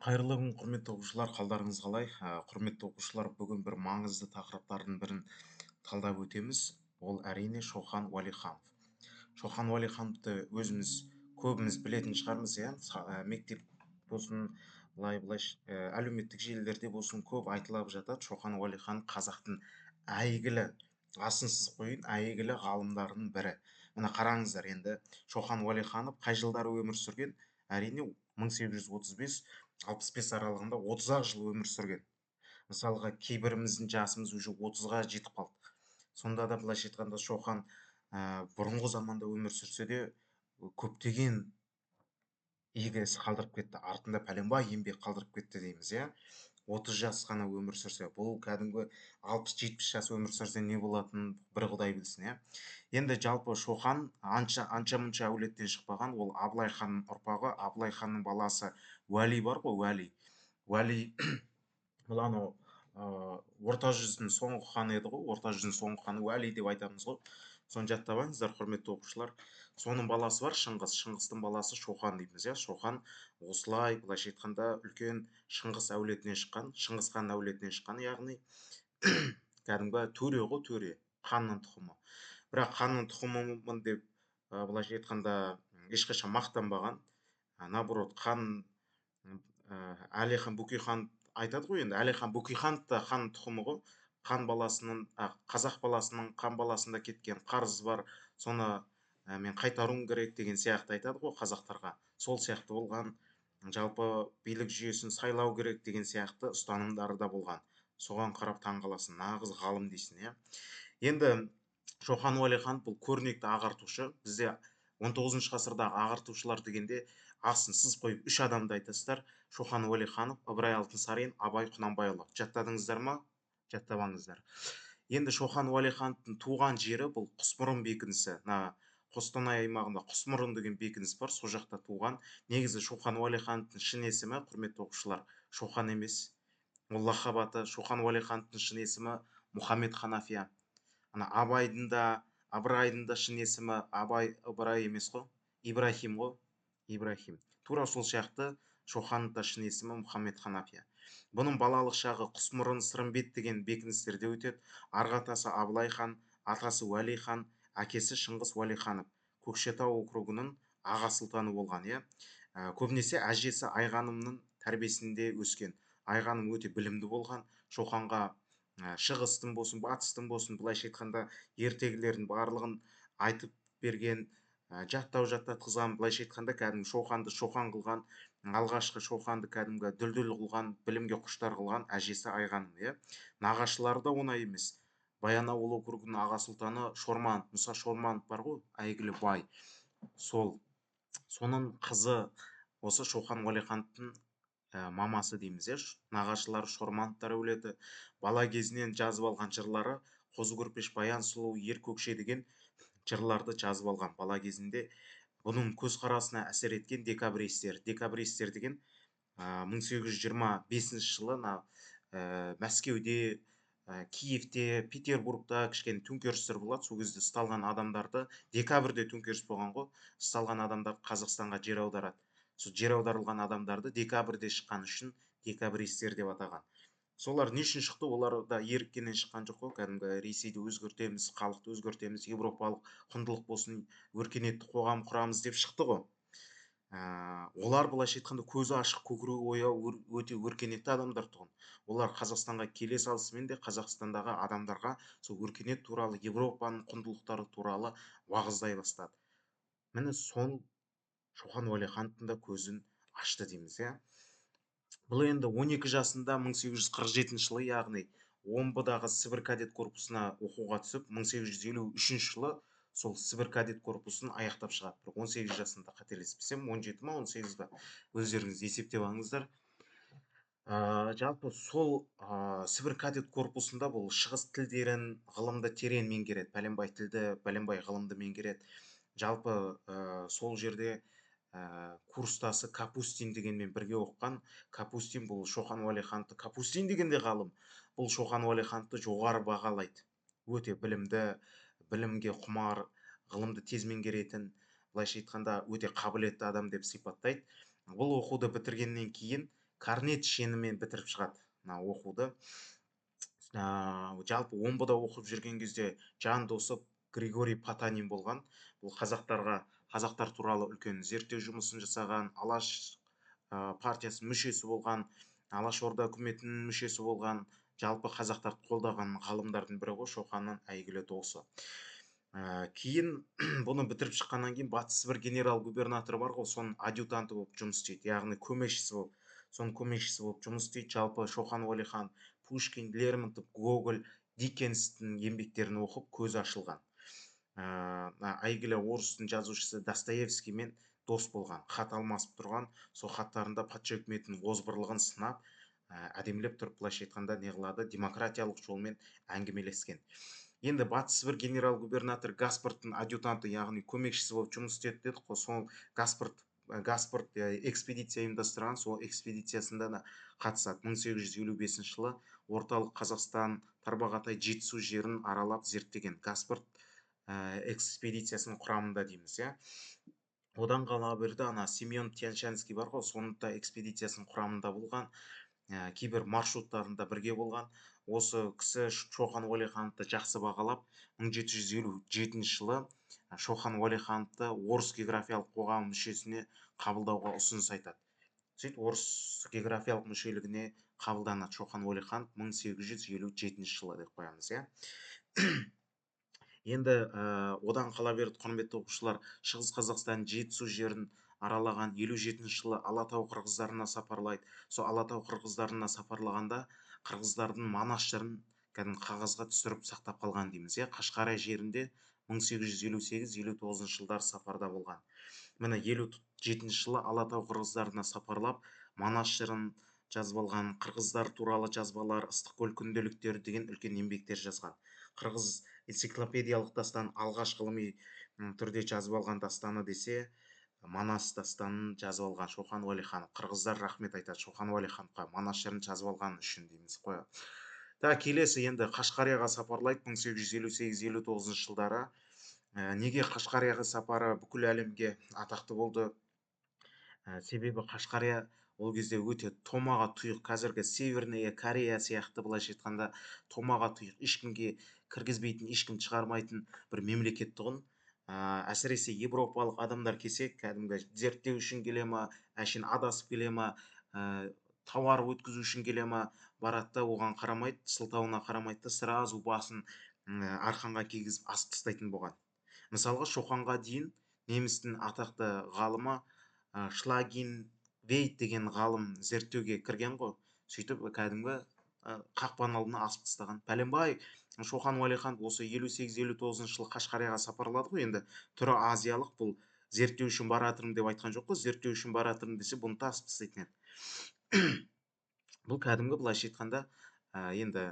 Қайырлы күн, құрметті оқушылар, қалдарыңыз қалай? Құрметті оқушылар, бүгін бір маңызды тақырыптардың бірін талдап өтеміз. Ол әрине Шоқан Уәлиханов. Шоқан Уәлихановты өзіміз көбіміз білетін шығармыз, иә? Мектеп болсын, әлеуметтік желілерде болсын көп айтылып жатады. Шоқан Уәлиханов қазақтың әйгілі, асынсыз қойын, әйгілі ғалымдарының бірі. Мына қараңыздар енді, Шоқан Уәлиханов қай жылдары өмір сүрген? Әрине 1835-65 аралығында 30-ақ жыл өмір сүрген. Мысалға, кейбіріміздің жасымыз уже 30-ға жетіп қалды. Сонда да былайша айтқанда Шоқан бұрынғы заманда өмір сүрсе де көптеген игі іс қалдырып кетті. Артында пәленбай еңбек қалдырып кетті дейміз, иә. 30 жас қана өмір сүрсе, бұл кәдімгі 60-70 жас өмір сүрсе не болатынын бір Құдай білсін, иә. Енді жалпы Шоқан анша-мұнша әулеттен шықпаған, ол Абылай ханның ұрпағы. Абылай ханның баласы Уәли бар ғой, Уәли бұл анау орта жүздің соңғы ханы еді ғой, орта жүздің соңғы ханы Уәли деп айтамыз ғой. Соны жаттап алыңыздар, құрметті оқушылар. Соның баласы бар Шыңғыстың баласы Шоқан дейміз, иә. Шоқан осылай былайша айтқанда үлкен Шыңғыс әулетінен шыққан, Шыңғыс ханның әулетінен шыққан, яғни кәдімгі төре ғой, төре, ханның тұқымы. Бірақ ханның тұқымымын деп былайша айтқанда ешқашан мақтанбаған. Наоборот, әлихан бөкейхан айтады ғой, енді әлихан бөкейханов та хан тұқымы ғой. Қазақ баласының хан баласында кеткен қарызы бар, соны мен қайтаруым керек деген сияқты айтады ғой қазақтарға. Сол сияқты болған. Жалпы билік жүйесін сайлау керек деген сияқты ұстанымдары да болған. Соған қарап таңғаласың, нағыз ғалым дейсің, иә. Енді Шоқан Уәлиханов бұл көрнекті ағартушы. Бізде 19 ғасырдағы ағартушылар дегенде асын сыз қойып үш адамды айтасыздар: Шоқан Уәлиханов, Ыбырай Алтынсарин, Абай Құнанбайұлы. Жаттадыңыздар ма? Жаттап. Енді Шоқан Уәлихановтың туған жері бұл Құсмұрын бекінісі. Қостанай аймағында Құсмұрын деген бекініс бар, сол жақта туған. Негізі Шоқан Уәлихановтың шын есімі, құрметті оқушылар, Шоқан емес. Ол лақап аты. Шоқан Уәлихановтың шын есімі Мұхаммед Ханафия. Абайдың да, Ыбырайдың да шын есімі Ыбырай емес қой, Ибрахим ғой, Ибрахим. Тура сол сияқты Шоханның да шын есімі Мұхаммед Ханафия. Бұның балалық шағы Құсмұрын, Сырымбет деген бекіністерде өтеді. Арғы атасы Абылай хан, атасы Уәли хан, әкесі Шыңғыс Уәлиханов Көкшетау округының аға сұлтаны болған, иә. Көбінесе әжесі Айғанымның тәрбиесінде өскен. Айғаным өте білімді болған. Шоқанға шығыстың болсын, батыстың болсын, былайша айтқанда ертегілердің барлығын айтып берген, жаттатқызған, былайша айтқанда кәдімгі Шоқанды Шоқан қылған, алғашқы Шоқанды кәдімгі дүлдүл қылған, білімге құштар қылған әжесі Айғаным, иә. Нағашылары да оңай емес. Баянауыл округінің аға сұлтаны Шорманов, Мұса Шорманов бар ғой, әйгілі бай. Соның қызы осы Шоқан Уәлихановтың мамасы дейміз, иә. Нағашылары Шормановтар әулеті. Бала кезінен жазып алған жырлары Қозы көрпеш, Баян сұлу, Ер көкше деген жырларды жазып алған бала кезінде. Бұның көзқарасына әсер еткен декабристер. Декабристер деген 1825 жылы Мәскеуде, Киевте, Петербургта кішкене төңкерістер болады. Сол кезде ұсталған адамдарды, декабрьде төңкеріс болған ғой, ұсталған адамдарды Қазақстанға жер аударады. Сол жер аударылған адамдарды декабрьде шыққан үшін декабристер деп атаған. Солар не үшін шықты? Олар да еріккеннен шыққан жоқ қой. Кәдімгі Ресейді өзгертеміз, халықты өзгертеміз, европалық құндылық болсын, өркениетті қоғам құрамыз деп шықты ғой. Олар былайша айтқанда көзі ашық, көкірегі ояу, өте өркениетті адамдар тұғын. Олар Қазақстанға келе салысымен де Қазақстандағы адамдарға сол өркениет туралы, Европаның құндылықтары туралы уағыздай бастады. Міне сол Шоқан Уәлихановтың да көзін ашты дейміз, иә. Бұл енді 12 жасында 1847 жылы, яғни омбыдағы Сібір кадет корпусына оқуға түсіп, 1853 жылы сол Сібір кадет корпусын аяқтап шығады. 18 жасында, қателеспесем, 17 ма, 18 ба, өздеріңіз есептеп алыңыздар. Жалпы сол Сібір кадет корпусында бұл шығыс тілдерін, ғылымды терең меңгереді. Пәленбай тілді, пәленбай ғылымды меңгереді. Жалпы сол жерде курстасы Капустин дегенмен бірге оқыған. Капустин бұл Шоқан Уәлихановты, Капустин дегенде ғалым, бұл Шоқан Уәлихановты жоғары бағалайды. Өте білімді, білімге құмар, ғылымды тез меңгеретін, былайша айтқанда өте қабілетті адам деп сипаттайды. Бұл оқуды бітіргеннен кейін корнет шенімен бітіріп шығады мына оқуды. Жалпы омбыда оқып жүрген кезде жан досы Григорий Потанин болған. Бұл қазақтар туралы үлкен зерттеу жұмысын жасаған, Алаш партиясының мүшесі болған, Алашорда үкіметінің мүшесі болған, жалпы қазақтарды қолдаған ғалымдардың бірі ғой, Шоқанның әйгілі досы. Кейін бұны бітіріп шыққаннан кейін Батыс Сібір генерал губернаторы бар ғой, соның адъютанты болып жұмыс істейді, яғни соның көмекшісі болып жұмыс істейді. Жалпы Шоқан Уәлихан Пушкин, Лермонтов, Гоголь, Диккенстің еңбектерін оқып көзі ашылған. Әйгілі орыстың жазушысы Достоевскиймен дос болған, хат алмасып тұрған. Сол хаттарында патша үкіметінің озбырлығын сынап, әдемілеп тұрып, былайша айтқанда не қылады, демократиялық жолмен әңгімелескен. Енді Батыс Сібір генерал губернатор Гаспорттың адъютанты, яғни көмекшісі болып жұмыс істеді дедік қой. Сол Гаспорт экспедиция ұйымдастырған, сол экспедициясында да қатысады. 1855 жылы орталық Қазақстан, Тарбағатай, Жетісу жерін аралап зерттеген Гаспорт экспедициясының құрамында дейміз, иә. Одан қала берді Семен Тянь-Шанский бар ғой, соның да экспедициясының құрамында болған, кейбір маршруттарында бірге болған. Осы кісі Шоқан Уәлихановты жақсы бағалап, 1757 жылы Шоқан Уәлихановты Орыс географиялық қоғамы мүшесіне қабылдауға ұсыныс айтады. Сөйтіп, Орыс географиялық мүшелігіне қабылданады Шоқан Уәлиханов 1857 жылы деп қоямыз, иә. Енді одан қала берді, құрметті оқушылар, Шығыс Қазақстан Жетісу жерін аралаған, 57 жылы Алатау қырғыздарына сапарлайды. Сол Алатау қырғыздарына сапарлағанда қырғыздардың Манас жырын кәдімгі қағазға түсіріп сақтап қалған дейміз, иә. Қашқария жерінде 1858-59 жылдар сапарда болған. Міне 57 жылы Алатау қырғыздарына сапарлап, Манас жырын жазып алған, қырғыздар туралы жазбалар, Ыстықкөл күнделіктері деген үлкен еңбектер жазған. Қырғыз энциклопедиялық дастан алғаш ғылыми түрде жазып алған дастаны десе, Манас дастанын жазып алған Шоқан Уәлиханов. Қырғыздар рахмет айтады Шоқан Уәлихановқа, Манас жырын жазып алғаны үшін дейміз қой. Келесі енді Қашқарияға сапарлайды 1858-59 жылдары. Неге Қашқарияға сапары бүкіл әлемге атақты болды? Себебі Қашқария ол кезде өте томаға тұйық, қазіргі Северная Корея сияқты, былайша айтқанда томаға тұйық, ешкімге кіргізбейтін, ешкім шығармайтын бір мемлекет тұғын. Әсіресе европалық адамдар келсе, кәдімгі зерттеу үшін келе ма, әшейін адасып келе ма, тауар өткізу үшін келе ма, барады, оған қарамайды, сылтауына қарамайды, сразу басын арқанға кигізіп асып тастайтын болған. Мысалға, Шоқанға дейін немістің атақты ғалымы Шлагин-Вейт деген ғалым зерттеуге кірген ғой. Сөйтіп, кәдімгі қақпан алдына асып тастаған. Пәленбай Шоқан Уәлиханов осы 58-59 жылы Қашқарияға сапарлады ғой. Енді түрі азиялық, бұл зерттеу үшін баратырмын деп айтқан жоқ қой. Зерттеу үшін баратырмын десе, бұны асып тастайтын еді. Бұл кәдімгі, былайша айтқанда, енді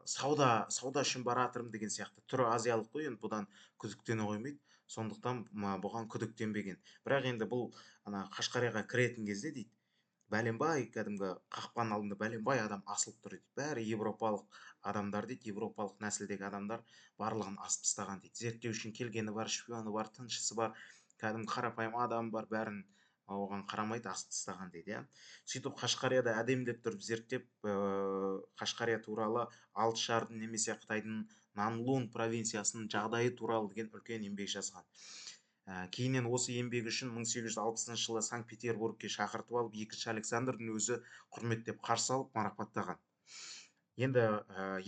сауда үшін баратырмын деген сияқты. Түрі азиялық қой, енді бұдан күдіктене қоймайды. Сондықтан бұған күдіктенбеген. Бірақ енді бұл Қашқарияға кіретін кезде дейді, бәленбай кәдімгі қақпан алдында бәленбай адам асылып тұр дейді. Бәрі европалық адамдар дейді, европалық нәсілдегі адамдар барлығын асып тастаған дейді. Зерттеу үшін келгені бар, шпионы бар, тыңшысы бар, кәдімгі қарапайым адам бар, бәрін оған қарамайды, асып тастаған дейді, иә. Сөйтіп Қашқарияда әдемілеп тұрып зерттеп, Қашқария туралы Алтышардың немесе Қытайдың Нанлун провинциясының жағдайы туралы деген үлкен еңбек жазған. Кейіннен осы еңбегі үшін 1860 жылы Санкт-Петербургке шақыртып алып, екінші Александрдың өзі құрметтеп қарсы алып марапаттаған. Енді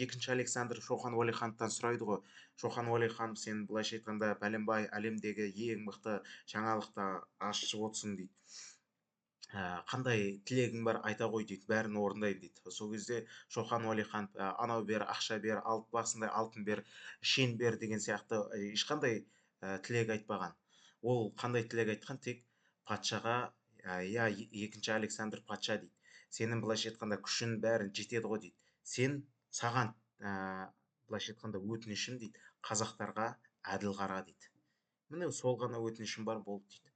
екінші Александр Шоқан Уәлихановтан сұрайды ғой, Шоқан Уәлиханов, сен былайша айтқанда бәленбай әлемдегі ең мықты жаңалықты ашып отырсың дейді. Қандай тілегің бар, айта ғой дейді, бәрін орындаймын дейді. Сол кезде Шоқан Уәлиханов анау бер, ақша бер, басындай алтын бер, шен бер деген сияқты ешқандай тілек айтпаған. Ол қандай тілек айтқан? Тек патшаға, я екінші Александр патша дейді, сенің былайша айтқанда күшін бәрін жетеді ғой дейді. Саған былайша айтқанда өтінішім дейді, қазақтарға әділ қара дейді. Міне сол ғана өтінішім бар, болды дейді.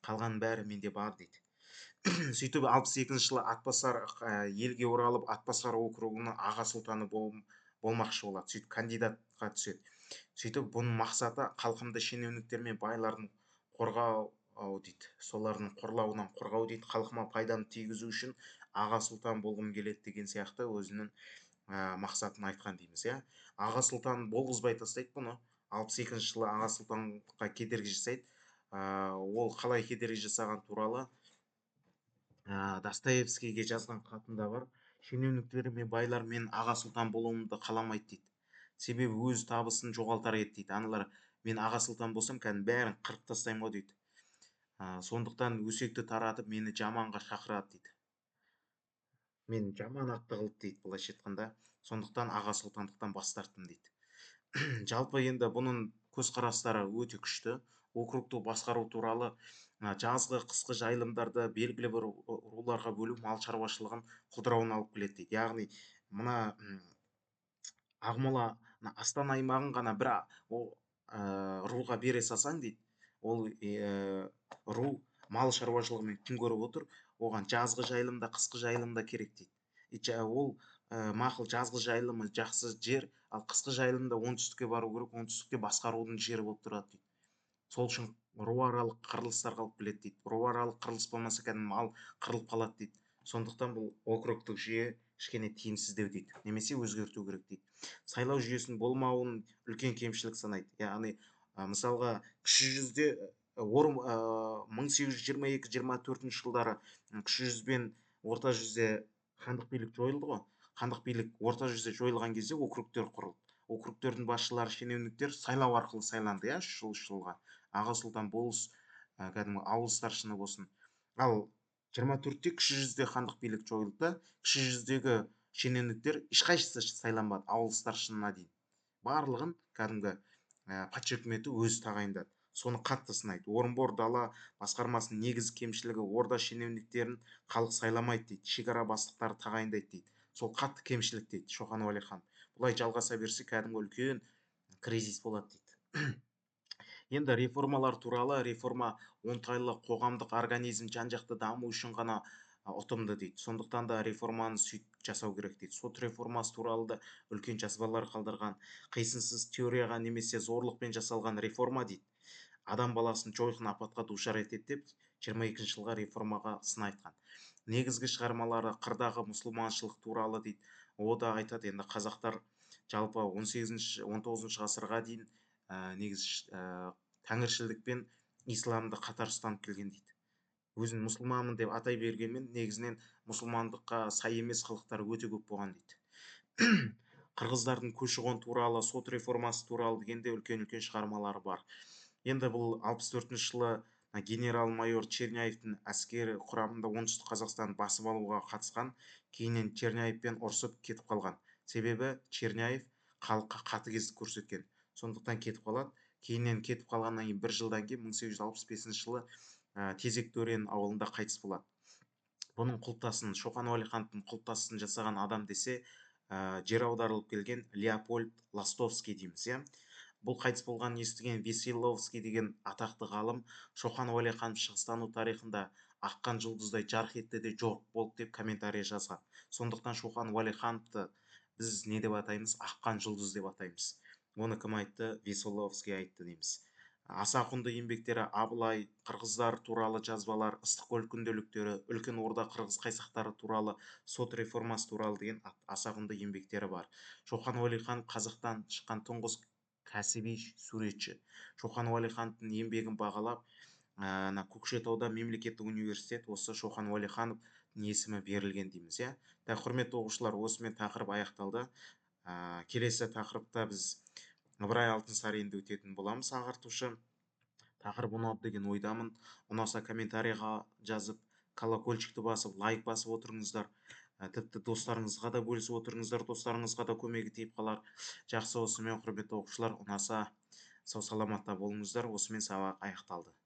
Қалған бәрі менде бар дейді. Сөйтіп 62 жылы Атбасар елге оралып, Атбасар округінің аға сұлтаны болмақшы болады. Сөйтіп кандидатқа түседі. Сөйтіп бұның мақсаты халқымды шенеуніктер мен байлардың қорғау дейді, солардың қорлауынан қорғау дейді, халқыма пайданы тигізу үшін аға сұлтан болғым келеді деген сияқты өзінің мақсатын айтқан дейміз, иә. Аға сұлтан болғызбай тастайды бұны. 62-ші жылы аға сұлтанға кедергі жасайды. Ол қалай кедергі жасаған туралы Достоевскийге жазған хатында бар. Шенеуніктер мен байлар мен аға сұлтан болуымды қаламайды дейді. Себебі өз табысын жоғалтар еді дейді. Аналар мен аға сұлтан болсам кәдімгі бәрін қырып тастаймын ғой дейді. Сондықтан өсекті таратып мені жаманға шақырады дейді. Мен жаман атты қылды дейді, былайша айтқанда. Сондықтан аға сұлтандықтан бас тарттым дейді. Жалпы енді бұның көзқарастары өте күшті. Округті басқару туралы жазғы қысқы жайылымдарды белгілі бір руларға бөлу мал шаруашылығын құлдырауына алып келеді дейді. Яғни мына Ақмола Астана аймағын ғана бір руға бере салсаң дейді, ол ру мал шаруашылығымен күн көріп отыр, оған жазғы жайылымда қысқы жайылымда керек дейді. Ол мақұл, жазғы жайылымы жақсы жер, ал қысқы жайылымда оңтүстікке бару керек, оңтүстікте басқарудың жері болып тұрады дейді. Сол үшін руаралық қырылыстарға алып келеді дейді. Руаралық қырылыс болмаса кәдімгі мал қырылып қалады дейді. Сондықтан бұл округтік жүйе кішкене тиімсіздеу дейді, немесе өзгерту керек дейді. Сайлау жүйесінің болмауын үлкен кемшілік санайды. Яғни мысалға кіші жүзде 1822-24 жылдары кіші жүз бен орта жүзде хандық билік жойылды ғой. Хандық билік орта жүзде жойылған кезде округтер құрылды. Округтердің басшылары шенеуніктер сайлау арқылы сайланды, иә, 3 жылға. Аға сұлтан болыс, кәдімгі ауыл старшыны болсын. Ал 24-те кіші жүзде хандық билік жойылды да, кіші жүздегі шенеуніктер ешқайсысы сайланбады ауыл старшынына дейін. Барлығын кәдімгі патша үкіметі өзі тағайындады. Соны қатты сынайды. Орынбор дала басқармасының негізгі кемшілігі орда шенеуніктерін халық сайламайды дейді, шекара бастықтары тағайындайды дейді. Сол қатты кемшілік дейді Шоқан Уәлихан. Бұлай жалғаса берсе кәдімгі үлкен кризис болады дейді. Енді реформалар туралы, реформа оңтайлы қоғамдық организм жан-жақты даму үшін ғана ұтымды дейді. Сондықтан да реформаны сөйтіп жасау керек дейді. Сот реформасы туралы да үлкен жазбалар қалдырған. Қисынсыз теорияға немесе зорлықпен жасалған реформа дейді, адам баласын жойқын апатқа душар етеді деп 22-ші жылға реформаға сын айтқан. Негізгі шығармалары қырдағы мұсылманшылық туралы дейді. О да айтады, енді қазақтар жалпы 18-19 ғасырға дейін негізі тәңіршілдік пен исламды қатар ұстанып келген дейді. Өзін мұсылманмын деп атай бергенмен негізінен мұсылмандыққа сай емес қылықтар өте көп болған дейді. Қырғыздардың көші-қон туралы, сот реформасы туралы дегенде үлкен-үлкен шығармалары бар. Енді бұл 64-ші жылы генерал-майор Черняевтің әскері құрамында оңтүстік Қазақстан басып алуға қатысқан, кейіннен Черняевпен ұрысып кетіп қалған. Себебі Черняев халыққа қатыгездік көрсеткен. Сондықтан кетіп қалады. Кейіннен кетіп қалғаннан кейін 1 жылдан кейін 1865 жылы Тезек Төренің ауылында қайтыс болады. Бұның құлпытасын, Шоқан Уәлихановтың құлпытасын жасаған адам десе, жер аударылып келген Леопольд Ластовский дейміз, иә. Бұл қайтыс болғанын естіген Веселовский деген атақты ғалым Шоқан Уәлиханов шығыстану тарихында аққан жұлдыздай жарқ етті де жоқ болды деп комментарий жазған. Сондықтан Шоқан Уәлихановты біз не деп атаймыз? Аққан жұлдыз деп атаймыз. Оны кім айтты? Веселовский айтты дейміз. Аса құнды еңбектері Абылай, қырғыздар туралы жазбалар, Ыстықкөл күнделіктері, Үлкен Орда қырғыз қайсақтары туралы, сот реформасы туралы деген аса құнды еңбектері бар. Шоқан Уәлиханов қазақтан шыққан тұңғыш кәсіби суретші. Шоқан Уәлихановтың еңбегін бағалап, Көкшетауда мемлекеттік университет осы Шоқан Уәлихановтың есімі берілген дейміз, иә. Құрметті оқушылар, осымен тақырып аяқталды. Келесі тақырыпта біз Ыбырай Алтынсаринді өтетін боламыз, ағартушы. Тақырып ұнады деген ойдамын. Ұнаса комментарийға жазып, колокольчикті басып, лайк басып отырыңыздар. Тіпті достарыңызға да бөлісіп отырыңыздар, достарыңызға да көмегі тиіп қалар. Жақсы, осымен құрметті оқушылар, ұнаса сау саламатта болыңыздар. Осымен сабақ аяқталды.